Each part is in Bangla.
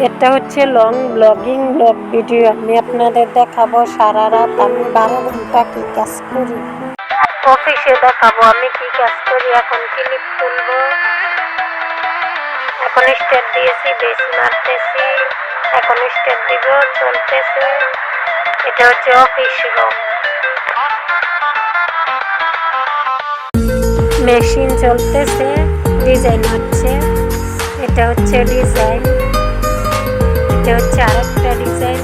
এটা হচ্ছে লং ব্লগ ভিডিও। আমি আপনাদের দেখাবো সারা রাত আমি 12 ঘন্টা কি কাজ করি। অফিসে দেখাবো আমি কি কাজ করি। এখন ক্লিপ তুলবো, এখন স্টার্ট দিয়েছি, বেস মারতেছি, এখন স্টার্ট দিব, চলতেছে। এটা হচ্ছে অফিস রুম। মেশিন চলতেছে, ডিজাইন হচ্ছে। এটা হচ্ছে ডিজাইন, এটা হচ্ছে আরেকটা ডিজাইন।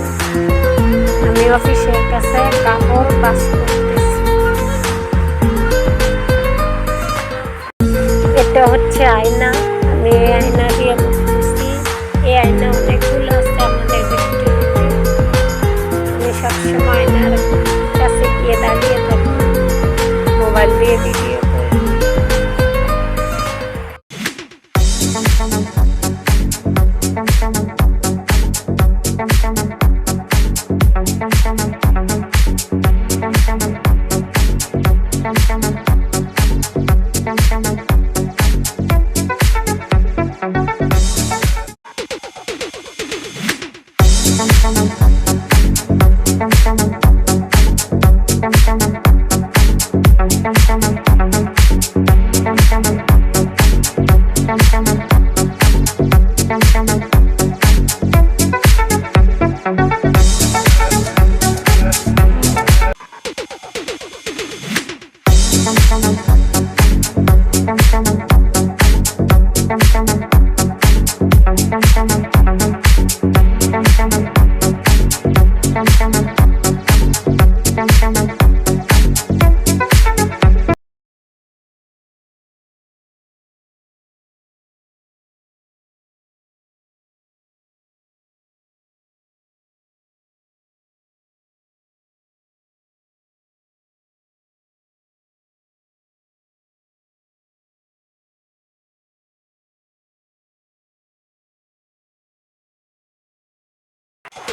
আমি অফিসের কাছে কাপড় বাস করতেছি। এটা হচ্ছে আয়না, আমি এই আয়না দিয়ে বলতেছি। এই আয়না অনেকগুলো আছে আমাদের ফ্যাক্টরিতে। আমি সবসময় আয়নার কাছে গিয়ে দাঁড়িয়ে থাকি, মোবাইল দিয়ে ভিডিও করি।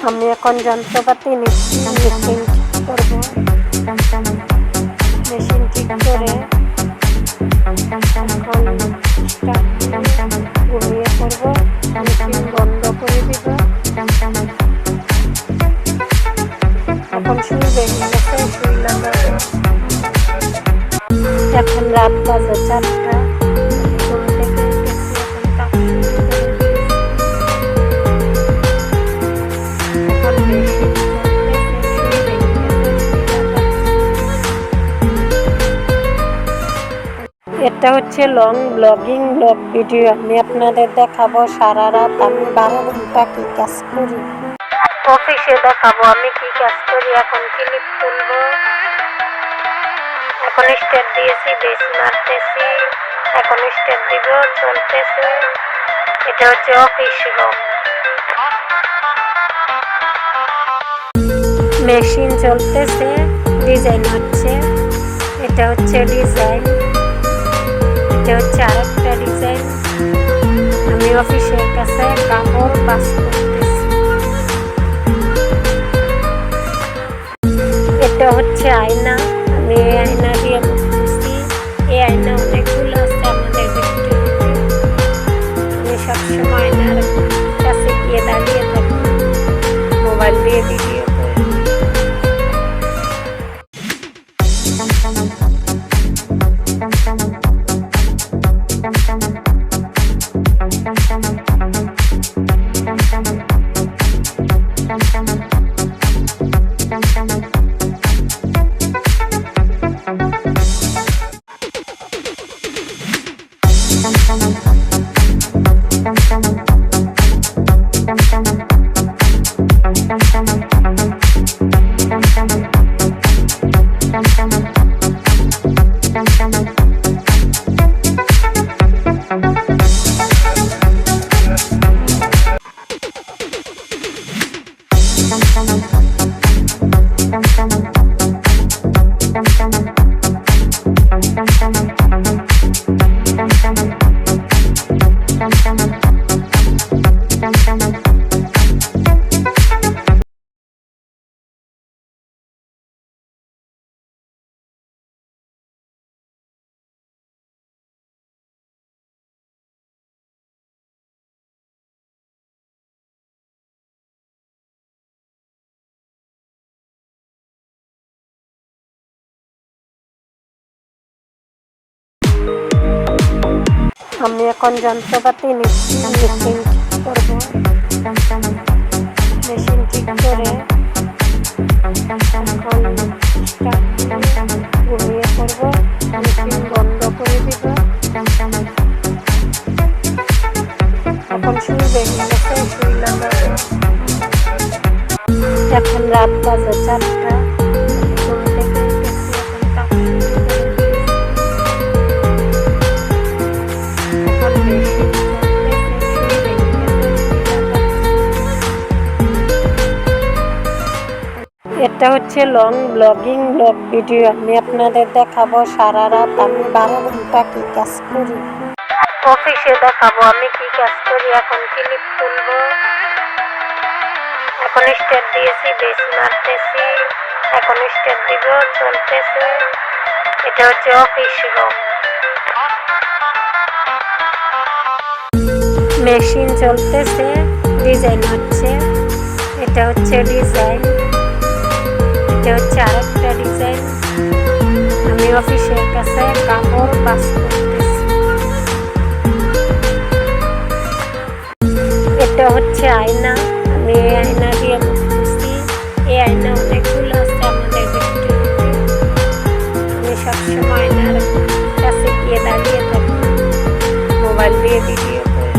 আমি এখন যন্ত্রপাতি নিচ্ছি, মেশিন ঠিক করবো। মেশিন ঠিক করে এখন ঘুমিয়ে পড়বো, মেশিন বন্ধ করে দিব। এখন শুই বেরিয়ে গেছে, শুই লাগাবো। এখন রাত বাজে 4টা। এটা হচ্ছে লং ব্লগ ভিডিও। আমি আপনাদের দেখাবো সারা রাত আমি 12 ঘন্টা কি কাজ করি। অফিসে দেখাবো আমি কি কাজ করি। এখন ক্লিপ তুলবো, এখন স্টার্ট দিয়েছি, বেস মারতেছি, এখন স্টার্ট দিব, চলতেছে। এটা হচ্ছে অফিস রুম। মেশিন চলতেছে, ডিজাইন হচ্ছে। এটা হচ্ছে ডিজাইন, এটা হচ্ছে আরেকটা ডিজাইন। আমি অফিসের কাছে কাপড় বাস করতেছি। এটা হচ্ছে আয়না, আমি এই আয়না দিয়ে বলতেছি। এই আয়না অনেকগুলো আছে আমাদের ফ্যাক্টরিতে। আমি সবসময় আয়নার কাছে গিয়ে দাঁড়িয়ে থাকি, মোবাইল দিয়ে ভিডিও করি। আমি এখন যন্ত্রপাতি নিচ্ছি, মেশিন ঠিক করব। মেশিন ঠিক করে এখন ঘুমিয়ে পড়ব, মেশিন বন্ধ করে দিব। এখন শুই বেরিয়ে গেছে, শুই লাগাবো। এখন রাত বাজে 4টা। এটা হচ্ছে লং ব্লগ ভিডিও। আমি আপনাদের দেখাবো সারা রাত আমি 12 ঘন্টা কি কাজ করি। অফিসে দেখাবো আমি কি কাজ করি। এখন ক্লিপ তুলবো, এখন স্টার্ট দিয়েছি, বেস মারতেছি, এখন স্টার্ট দিব, চলতেছে। এটা হচ্ছে অফিস রুম। মেশিন চলতেছে, ডিজাইন হচ্ছে। এটা হচ্ছে ডিজাইন, এটা হচ্ছে আরেকটা ডিজাইন। আমি অফিসের কাছে কাপড় বাস করতেছি। এটা হচ্ছে আয়না, আমি এই আয়না দিয়ে করতেছি। এই আয়না অনেকগুলো আছে আমাদের দেখতে। আমি সবসময় আয়নার কাছে গিয়ে দাঁড়িয়ে থাকি, মোবাইল দিয়ে ভিডিও করি।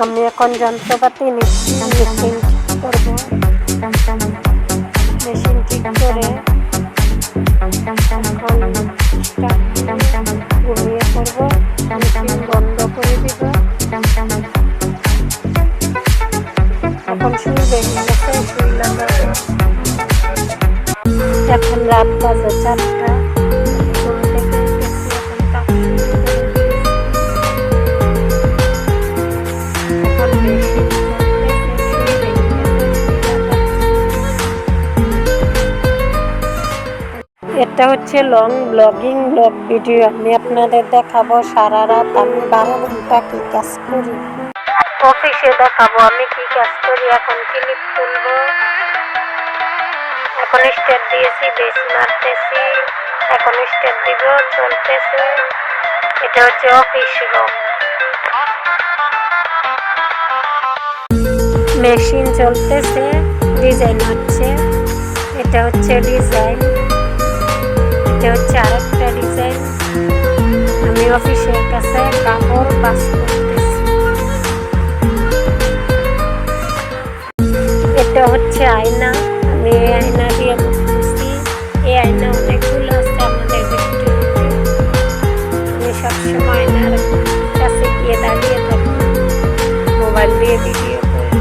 আমি এখন যন্ত্রপাতি নিচ্ছি, মেশিন ঠিক করব। মেশিন ঠিক করে এখন ঘুমিয়ে পড়ব, মেশিন বন্ধ করে দিব। এখন শুই বেরিয়ে গেছে, শুই লাগাবো। এখন রাত বাজে 4টা। এটা হচ্ছে লং ব্লগ ভিডিও। আমি আপনাদের দেখাবো সারা রাত আমি 12 ঘন্টা কি কাজ করি। অফিসে দেখাবো আমি কি কাজ করি। এখন ক্লিপ তুলবো, এখন স্টার্ট দিয়েছি, বেস মারতেছি, এখন স্টার্ট দিব, চলতেছে। এটা হচ্ছে অফিস রুম। মেশিন চলতেছে, ডিজাইন হচ্ছে। এটা হচ্ছে ডিজাইন, এটা হচ্ছে আরেকটা ডিজাইন। আমি অফিসের কাছে কাপড় বাস করতেছি। এটা হচ্ছে আয়না, আমি এই আয়না দিয়ে করতেছি। এই আয়না অনেকগুলো আছে আমাদের দেখতে। আমি সবসময় আয়নার কাছে গিয়ে দাঁড়িয়ে থাকি, মোবাইল দিয়ে ভিডিও করি।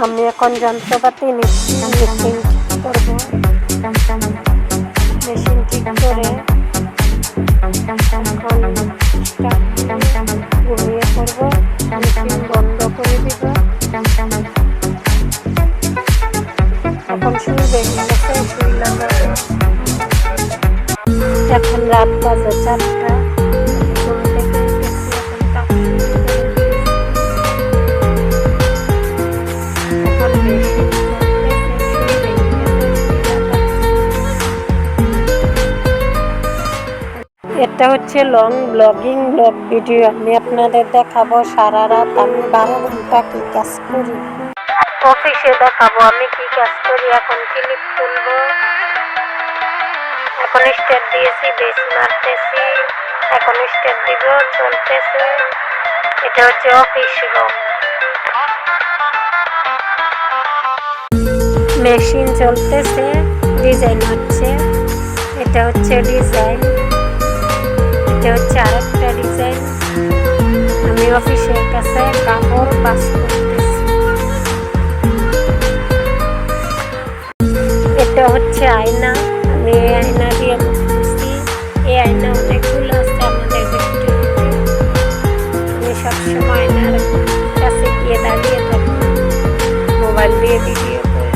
আমি এখন যন্ত্রপাতি নিচ্ছি, মেশিন ঠিক করবো। মেশিন ঠিক করে এখন ঘুমিয়ে পড়বো। মেশিন বন্ধ করে দিব। এখন শুয়ে বেরিয়ে গেছে, শুইলাম। এখন রাত বাজে 4টা। ঘুম থেকে উঠেছি, এখন কাজ শুরু করে দিয়েছি। এখন মেশিন চলতেছে, শুয়ে বেরিয়ে গেছে, শুইলাম। এটা হচ্ছে লং ব্লগ ভিডিও। আমি আপনাদের দেখাবো সারা রাত আমি 12 ঘন্টা কি কাজ করি। অফিসে দেখাবো আমি কি কাজ করি। এখন ক্লিপ তুলবো। এখন স্টার্ট দিয়েছি, বেস মারতেছি। এখন স্টার্ট দিব, চলতেছে। এটা হচ্ছে অফিস রুম। মেশিন চলতেছে, ডিজাইন হচ্ছে। এটা হচ্ছে ডিজাইন, এটা হচ্ছে আরেকটা ডিজাইন। আমি অফিসের কাছে কাপড় বাস করতেছি। এটা হচ্ছে আয়না। আমি এই আয়না দিয়ে করতেছি। এই আয়না অনেকগুলো আছে আমাদের ফ্যাক্টরিতে। আমি সবসময় আয়নার কাছে গিয়ে দাঁড়িয়ে থাকি, মোবাইল দিয়ে ভিডিও করি।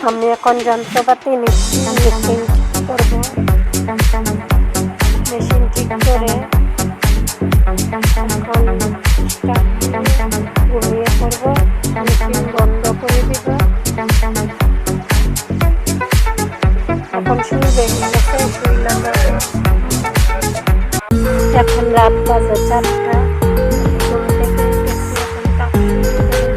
আমি এখন যন্ত্রপাতি নিচ্ছি, মেশিন ঠিক করবো। মেশিন ঠিক করে এখন ঘুমিয়ে পড়বো। মেশিন বন্ধ করে দিব। এখন শুয়ে বেরিয়ে গেছে, শুইলাম। এখন রাত বাজে 4টা। ঘুম থেকে উঠেছি, এখন কাজ শুরু করে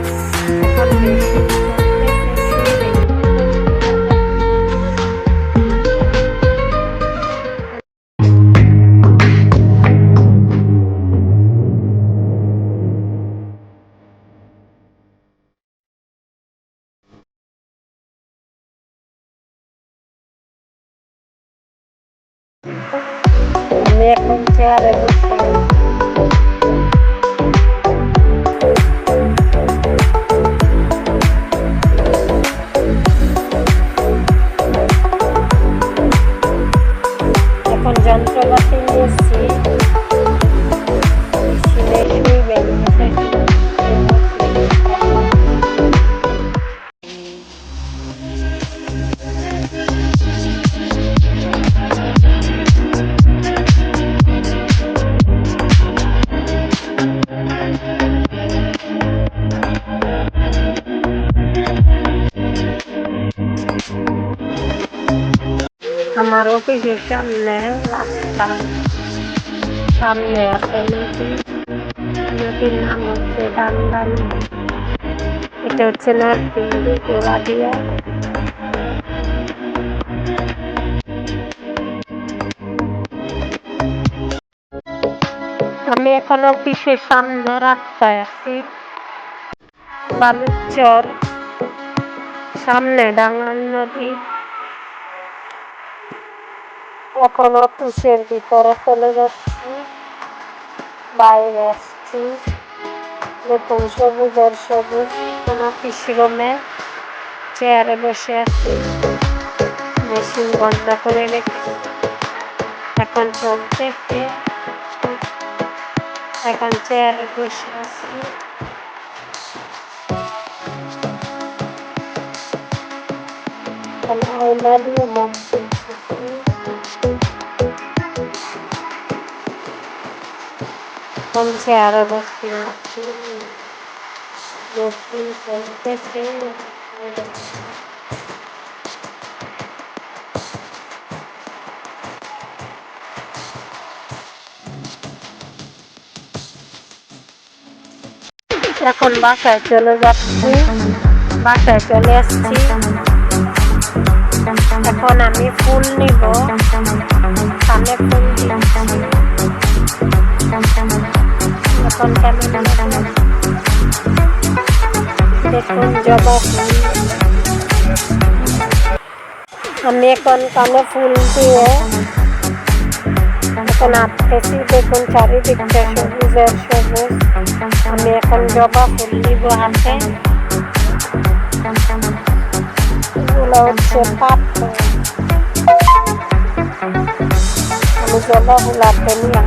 দিয়েছি। এখন মেশিন চলতেছে, শুয়ে বেরিয়ে আমি এখন চেয়ারে বসে এখন যন্ত্রপাতি নিয়েছি। মেশিনে শুয়ে বেরিয়ে গেছে। আমার অফিসের সামনে রাস্তা, সামনে আছে নদী। নদীর নাম হচ্ছে ডান্ডা নদী। এটা হচ্ছে নরসিংদী গোড়াদিয়া। আমি এখন অফিসের সামনে রাস্তায় আছি। বালুচর, সামনে ডাঙ্গাল নদী। এখন অফিসের ভিতরে চলে যাচ্ছি, বাইরে আসছি। দেখুন সবুজের সবুজ অফিস রুমে চেয়ারে বসে আছি, মেশিন বন্ধ করে রেখে এখন চলতেছে। এখন চেয়ারে বসে আছি। আয়না দিয়ে মুখ দেখতেছি। এখন চেয়ারে বসে আছি, মেশিন চলতেছে। এখন বাসায় চলে যাচ্ছি, বাসায় চলে আসছি। এখন আমি ফুল নিব, কানে ফুল দিচ্ছি। এখন কেমন দেখুন জবা ফুল। আমি এখন কানে ফুল দিয়ে এখন আঁকতেছি। দেখুন চারিদিকটা সবুজের সবুজ। আমি এখন জবা ফুল নিব হাতে। এগুলো হচ্ছে পাথর। আমি জবা ফুল হাতে নিয়ে